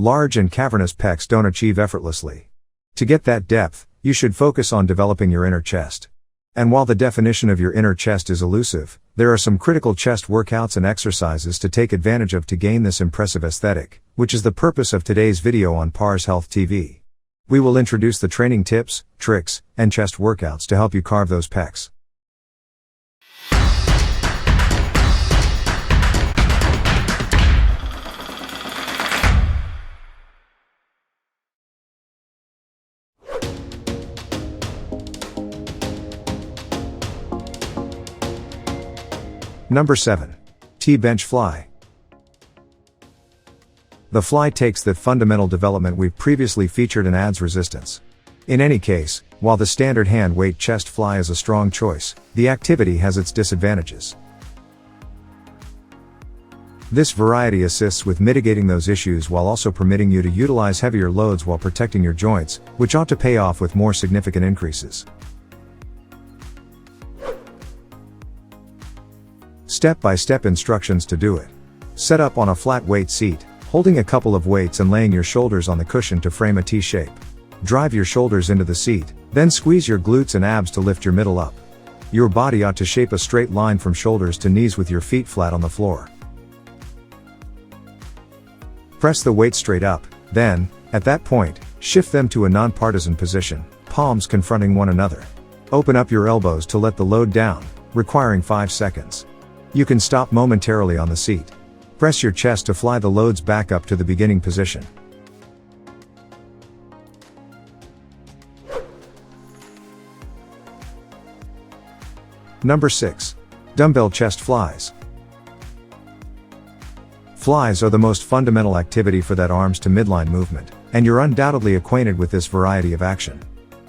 Large and cavernous pecs don't achieve effortlessly. To get that depth, you should focus on developing your inner chest. And while the definition of your inner chest is elusive, there are some critical chest workouts and exercises to take advantage of to gain this impressive aesthetic, which is the purpose of today's video on parshealthhtv. We will introduce the training tips, tricks, and chest workouts to help you carve those pecs. Number 7. T-bench fly. The fly takes that fundamental development we've previously featured and adds resistance. In any case, while the standard hand weight chest fly is a strong choice, the activity has its disadvantages. This variety assists with mitigating those issues while also permitting you to utilize heavier loads while protecting your joints, which ought to pay off with more significant increases. Step-by-step instructions to do it. Set up on a flat weight seat, holding a couple of weights and laying your shoulders on the cushion to frame a T shape. Drive your shoulders into the seat, then squeeze your glutes and abs to lift your middle up. Your body ought to shape a straight line from shoulders to knees with your feet flat on the floor. Press the weight straight up, then, at that point, shift them to a non-partisan position, palms confronting one another. Open up your elbows to let the load down, requiring 5 seconds. You can stop momentarily on the seat. Press your chest to fly the loads back up to the beginning position. Number 6. Dumbbell chest flies. Flies are the most fundamental activity for that arms to midline movement, and you're undoubtedly acquainted with this variety of action.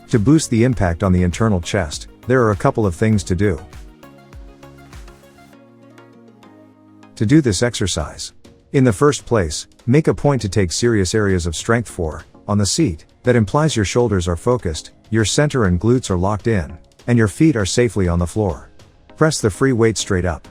To boost the impact on the internal chest, there are a couple of things to do. To do this exercise, in the first place, make a point to take serious areas of strength on the seat. That implies your shoulders are focused, your center and glutes are locked in, and your feet are safely on the floor. Press the free weight straight up.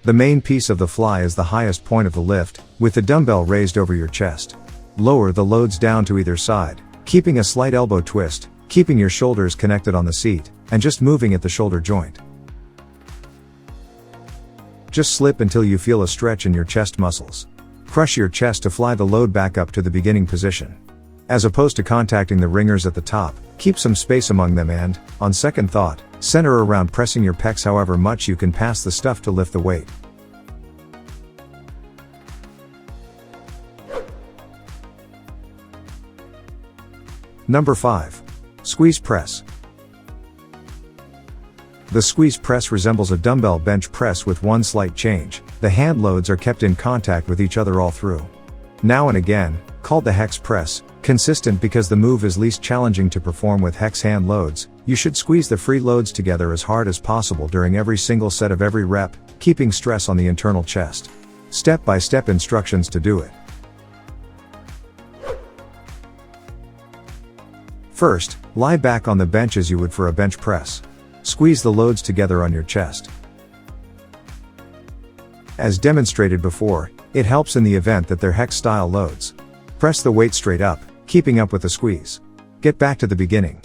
The main piece of the fly is the highest point of the lift, with the dumbbell raised over your chest. Lower the loads down to either side, keeping a slight elbow twist, keeping your shoulders connected on the seat, and just moving at the shoulder joint. Just slip until you feel a stretch in your chest muscles. Crush your chest to fly the load back up to the beginning position. As opposed to contacting the ringers at the top, keep some space among them and, on second thought, center around pressing your pecs however much you can past the stuff to lift the weight. Number 5. Squeeze press. The squeeze press resembles a dumbbell bench press with one slight change. The hand loads are kept in contact with each other all through. Now and again, called the hex press, consistent because the move is least challenging to perform with hex hand loads, you should squeeze the free loads together as hard as possible during every single set of every rep, keeping stress on the internal chest. Step-by-step instructions to do it. First, lie back on the bench as you would for a bench press. Squeeze the loads together on your chest. As demonstrated before, it helps in the event that they're hex-style loads. Press the weight straight up, keeping up with the squeeze. Get back to the beginning.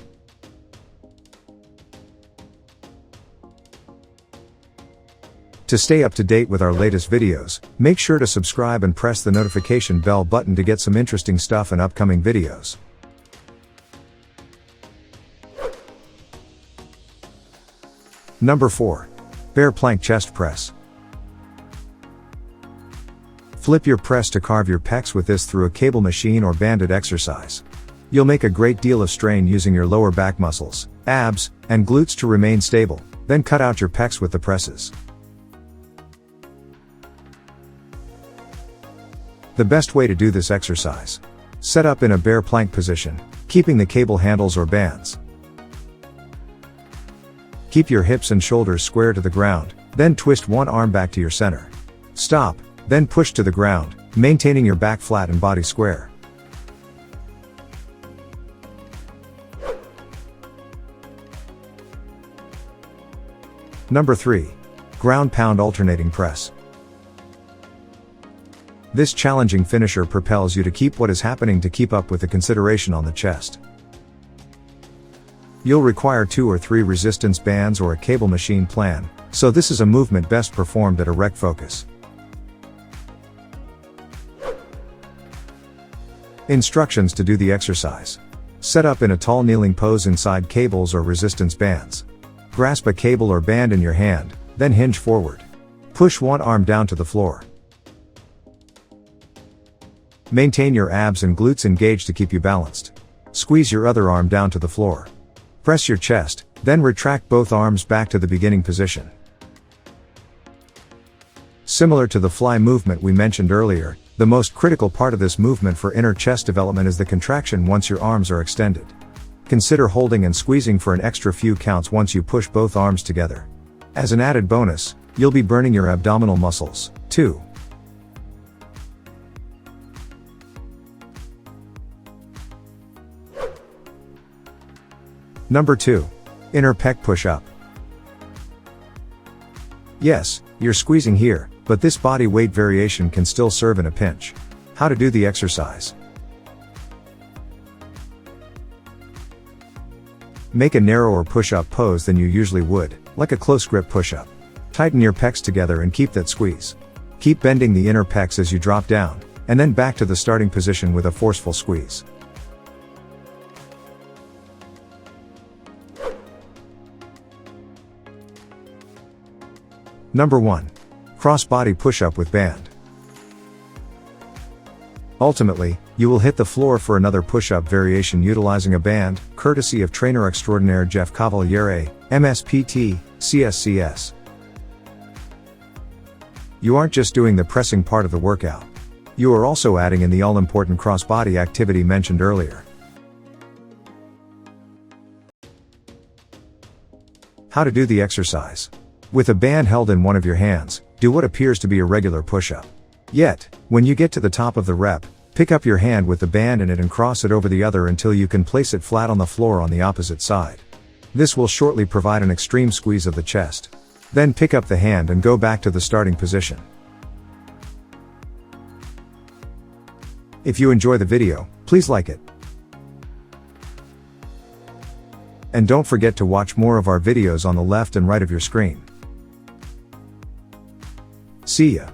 To stay up to date with our latest videos, make sure to subscribe and press the notification bell button to get some interesting stuff in upcoming videos. Number 4. Bear plank chest press. Flip your press to carve your pecs with this through a cable machine or banded exercise. You'll make a great deal of strain using your lower back muscles, abs, and glutes to remain stable, then cut out your pecs with the presses. The best way to do this exercise. Set up in a bear plank position, keeping the cable handles or bands. Keep your hips and shoulders square to the ground, then twist one arm back to your center. Stop, then push to the ground, maintaining your back flat and body square. Number 3. Ground pound alternating press. This challenging finisher propels you to keep what is happening to keep up with the consideration on the chest. You'll require 2 or 3 resistance bands or a cable machine plan, so this is a movement best performed at erect focus. Instructions to do the exercise. Set up in a tall kneeling pose inside cables or resistance bands. Grasp a cable or band in your hand, then hinge forward. Push one arm down to the floor. Maintain your abs and glutes engaged to keep you balanced. Squeeze your other arm down to the floor. Press your chest, then retract both arms back to the beginning position. Similar to the fly movement we mentioned earlier, the most critical part of this movement for inner chest development is the contraction once your arms are extended. Consider holding and squeezing for an extra few counts once you push both arms together. As an added bonus, you'll be burning your abdominal muscles, too. Number 2. Inner pec push-up. Yes, you're squeezing here, but this body weight variation can still serve in a pinch. How to do the exercise. Make a narrower push-up pose than you usually would, like a close grip push-up. Tighten your pecs together and keep that squeeze. Keep bending the inner pecs as you drop down, and then back to the starting position with a forceful squeeze. Number 1. Cross-body push-up with band. Ultimately, you will hit the floor for another push-up variation utilizing a band, courtesy of trainer extraordinaire Jeff Cavaliere, MSPT, CSCS. You aren't just doing the pressing part of the workout. You are also adding in the all-important cross-body activity mentioned earlier. How to do the exercise. With a band held in one of your hands, do what appears to be a regular push-up. Yet, when you get to the top of the rep, pick up your hand with the band in it and cross it over the other until you can place it flat on the floor on the opposite side. This will shortly provide an extreme squeeze of the chest. Then pick up the hand and go back to the starting position. If you enjoy the video, please like it. And don't forget to watch more of our videos on the left and right of your screen. See ya.